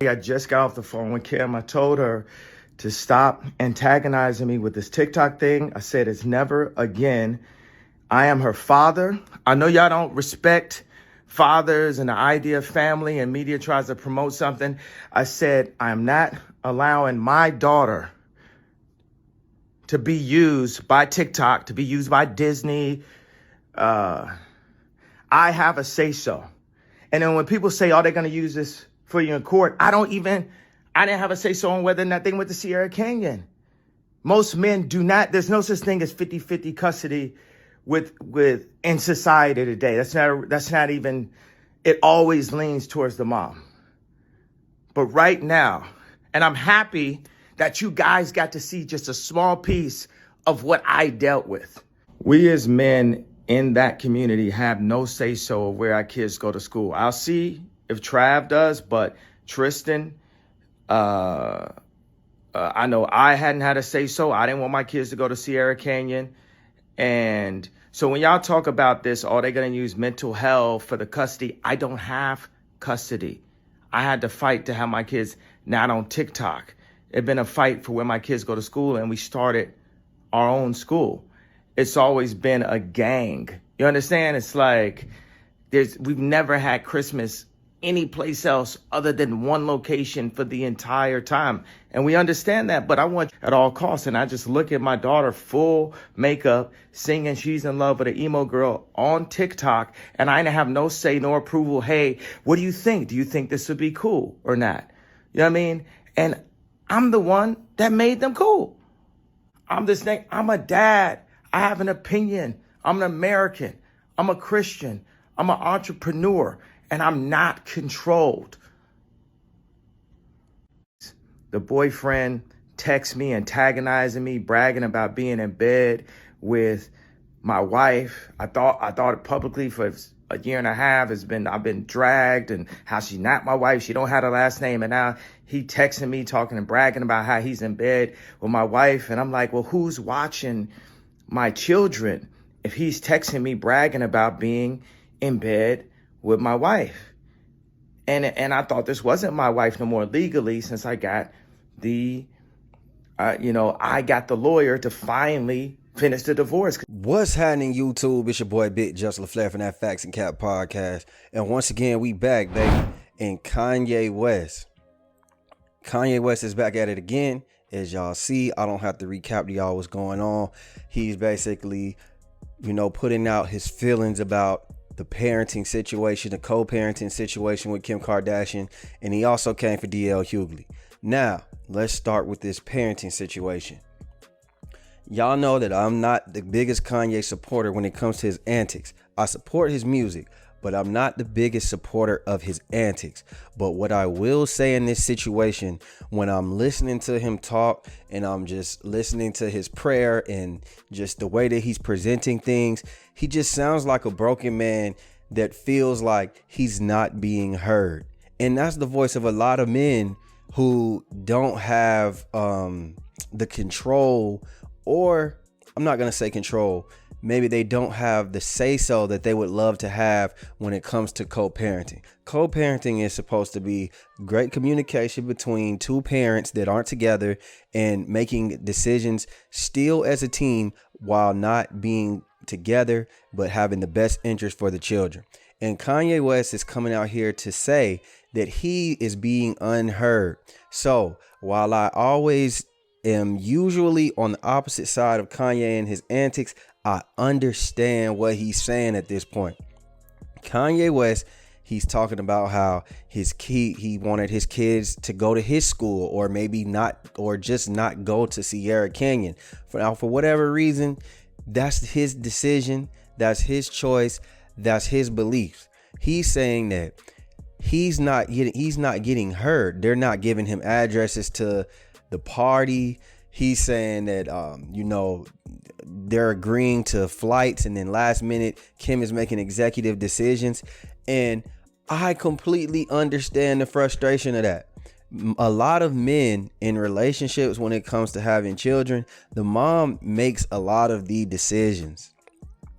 I just got off the phone with Kim. I told her to stop antagonizing me with this TikTok thing. I said it's never again. I am her father. I know y'all don't respect fathers and the idea of family, and media tries to promote something. I said I'm not allowing my daughter to be used by TikTok, to be used by Disney. I have a say-so. And then when people say, oh, they're going to use this for you in court, I didn't have a say-so on whether or not they went to Sierra Canyon. Most men do not, there's no such thing as 50-50 custody with in society today. That's not even, it always leans towards the mom. But right now, and I'm happy that you guys got to see just a small piece of what I dealt with. We as men in that community have no say-so of where our kids go to school. I'll see if Trav does, but Tristan, I know I hadn't had a say-so. I didn't want my kids to go to Sierra Canyon. And so when y'all talk about this, oh, they're going to use mental health for the custody. I don't have custody. I had to fight to have my kids not on TikTok. It's been a fight for where my kids go to school, and we started our own school. It's always been a gang. You understand? It's like we've never had Christmas any place else other than one location for the entire time. And we understand that, but I want at all costs. And I just look at my daughter full makeup, singing She's in Love with an Emo Girl on TikTok, and I didn't have no say, no approval. Hey, what do you think? Do you think this would be cool or not? You know what I mean? And I'm the one that made them cool. I'm a dad. I have an opinion. I'm an American. I'm a Christian. I'm an entrepreneur, and I'm not controlled. The boyfriend texts me, antagonizing me, bragging about being in bed with my wife. I thought it publicly for a year and a half. I've been dragged, and how she's not my wife. She don't have her last name. And now he texting me, talking and bragging about how he's in bed with my wife. And I'm like, well, who's watching my children if he's texting me bragging about being in bed with my wife? And I thought this wasn't my wife no more legally, since I got I got the lawyer to finally finish the divorce. What's happening, YouTube? It's your boy BigJusLaFlare from that Facts and Cap podcast. And once again, we back, baby. And Kanye West is back at it again. As y'all see, I don't have to recap to y'all what's going on. He's basically, putting out his feelings about the parenting situation, the co-parenting situation with Kim Kardashian. And he also came for DL Hughley. Now, let's start with this parenting situation. Y'all know that I'm not the biggest Kanye supporter when it comes to his antics. I support his music, but I'm not the biggest supporter of his antics. But what I will say in this situation, when I'm listening to him talk and I'm just listening to his prayer and just the way that he's presenting things, he just sounds like a broken man that feels like he's not being heard. And that's the voice of a lot of men who don't have the control, or I'm not going to say control. Maybe they don't have the say-so that they would love to have when it comes to co-parenting. Co-parenting is supposed to be great communication between two parents that aren't together and making decisions still as a team while not being together, but having the best interest for the children. And Kanye West is coming out here to say that he is being unheard. So while I always am usually on the opposite side of Kanye and his antics, I understand what he's saying at this point. Kanye West, he's talking about how he wanted his kids to go to his school, or maybe not, or just not go to Sierra Canyon. For whatever reason, that's his decision. That's his choice. That's his beliefs. He's saying that he's not getting heard. They're not giving him addresses to the party. He's saying that, they're agreeing to flights, and then last minute, Kim is making executive decisions. And I completely understand the frustration of that. A lot of men in relationships, when it comes to having children, the mom makes a lot of the decisions.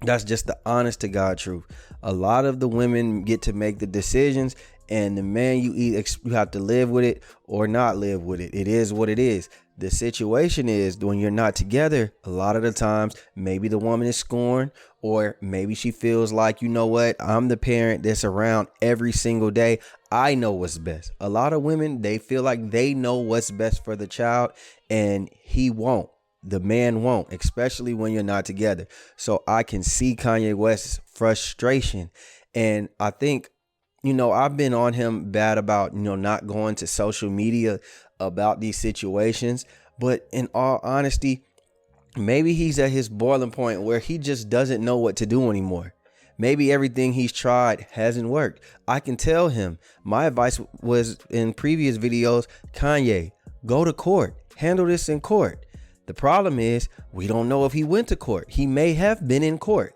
That's just the honest to God truth. A lot of the women get to make the decisions, And the man you have to live with it or not live with it. It is what it is. The situation is when you're not together, a lot of the times, maybe the woman is scorned, or maybe she feels like, you know what, I'm the parent that's around every single day. I know what's best. A lot of women, they feel like they know what's best for the child, and he won't. The man won't, especially when you're not together. So I can see Kanye West's frustration. And I think, I've been on him bad about, not going to social media about these situations. But in all honesty, maybe he's at his boiling point where he just doesn't know what to do anymore. Maybe everything he's tried hasn't worked. I can tell him. My advice was in previous videos, Kanye, go to court, handle this in court. The problem is we don't know if he went to court. He may have been in court.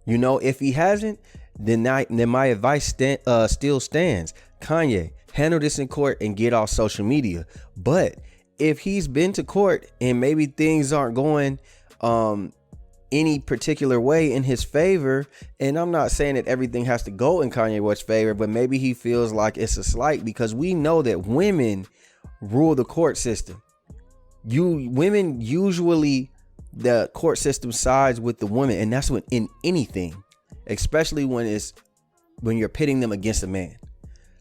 If he hasn't, then my advice still stands. Kanye, handle this in court and get off social media. But if he's been to court and maybe things aren't going any particular way in his favor, and I'm not saying that everything has to go in Kanye West's favor, but maybe he feels like it's a slight, because we know that women rule the court system. Women usually, the court system sides with the woman, and that's when in anything, especially when you're pitting them against a man.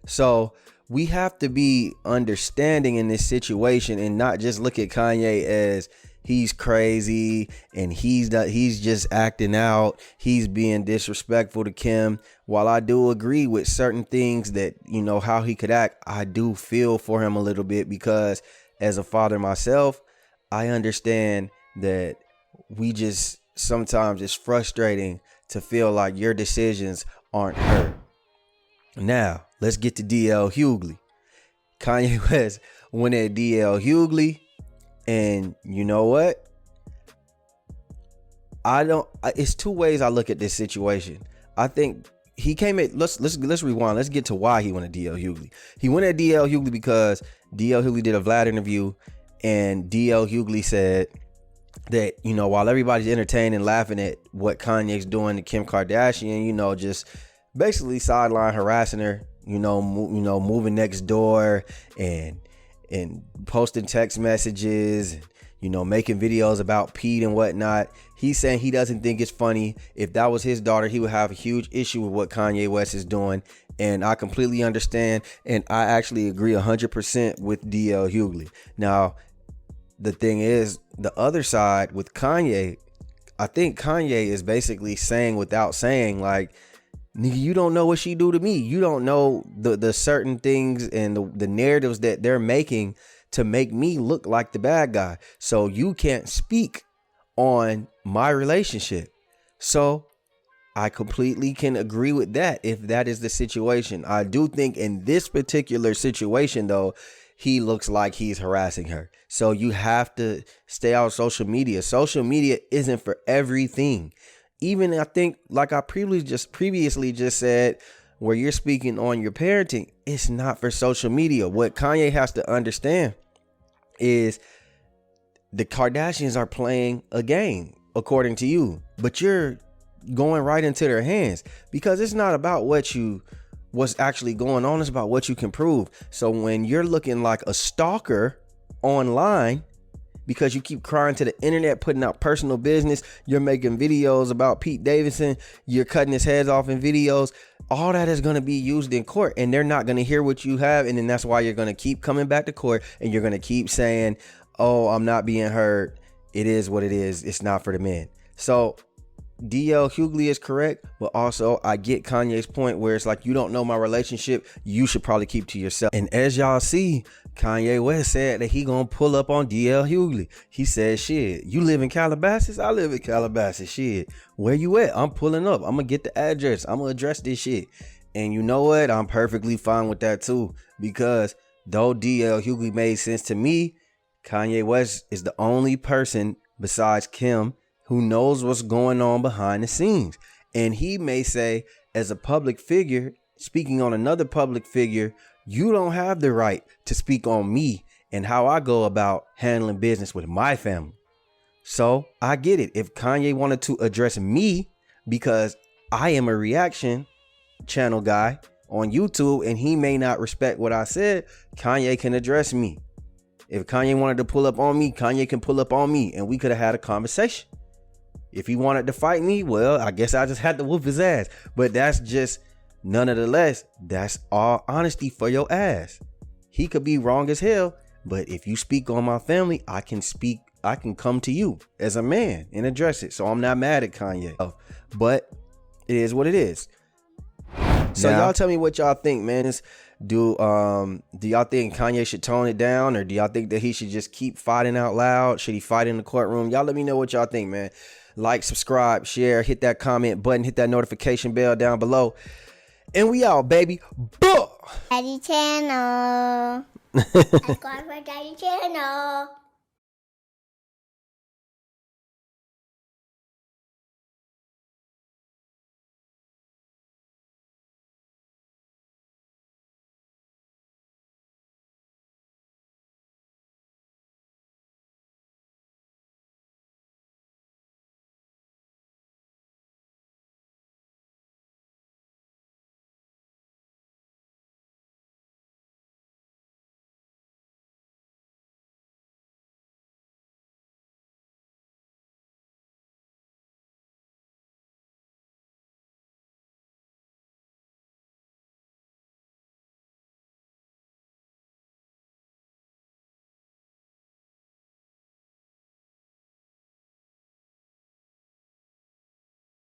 So we have to be understanding in this situation and not just look at Kanye as he's crazy and he's just acting out. He's being disrespectful to Kim. While I do agree with certain things that, how he could act, I do feel for him a little bit, because as a father myself, I understand that sometimes it's frustrating to feel like your decisions aren't heard. Now, let's get to DL Hughley. Kanye West went at DL Hughley, and you know what? It's two ways I look at this situation. I think he came at, let's rewind. Let's get to why he went at DL Hughley. He went at DL Hughley because DL Hughley did a Vlad interview, and DL Hughley said that, while everybody's entertained and laughing at what Kanye's doing to Kim Kardashian, just basically sideline harassing her, moving next door and posting text messages, making videos about Pete and whatnot. He's saying he doesn't think it's funny. If that was his daughter, he would have a huge issue with what Kanye West is doing. And I completely understand. And I actually agree 100% with DL Hughley. Now, the thing is, the other side with Kanye, I think Kanye is basically saying without saying, like, nigga, you don't know what she do to me. You don't know the certain things and the narratives that they're making to make me look like the bad guy. So you can't speak on my relationship. So I completely can agree with that if that is the situation. I do think in this particular situation, though, he looks like he's harassing her. So you have to stay out of social media. Social media isn't for everything. Even I think, like I previously just said, where you're speaking on your parenting, it's not for social media. What Kanye has to understand is the Kardashians are playing a game, according to you, but you're going right into their hands, because it's not about what's actually going on. It's about what you can prove. So when you're looking like a stalker online, because you keep crying to the internet, putting out personal business, you're making videos about Pete Davidson, you're cutting his heads off in videos, all that is going to be used in court, and they're not going to hear what you have. And then that's why you're going to keep coming back to court, and you're going to keep saying, oh, I'm not being heard. It is what it is. It's not for the men. So DL Hughley is correct, but also I get Kanye's point where it's like, you don't know my relationship, you should probably keep to yourself. And as y'all see, Kanye West said that he gonna pull up on DL Hughley. He said, shit, you live in Calabasas? I live in Calabasas. Shit, where you at? I'm pulling up. I'm gonna get the address. I'm gonna address this shit. And you know what? I'm perfectly fine with that too, because though DL Hughley made sense to me, Kanye West is the only person besides Kim who knows what's going on behind the scenes. And he may say, as a public figure, speaking on another public figure, you don't have the right to speak on me and how I go about handling business with my family. So I get it. If Kanye wanted to address me because I am a reaction channel guy on YouTube and he may not respect what I said, Kanye can address me. If Kanye wanted to pull up on me, Kanye can pull up on me and we could have had a conversation. If he wanted to fight me, well, I guess I just had to whoop his ass. But that's just, nonetheless, that's all honesty for your ass. He could be wrong as hell, but if you speak on my family, I can come to you as a man and address it. So I'm not mad at Kanye, but it is what it is. So y'all tell me what y'all think, man. Do y'all think Kanye should tone it down, or do y'all think that he should just keep fighting out loud? Should he fight in the courtroom? Y'all let me know what y'all think, man. Like, subscribe, share, hit that comment button, hit that notification bell down below. And we out, baby. Daddy channel. Subscribe for Daddy channel.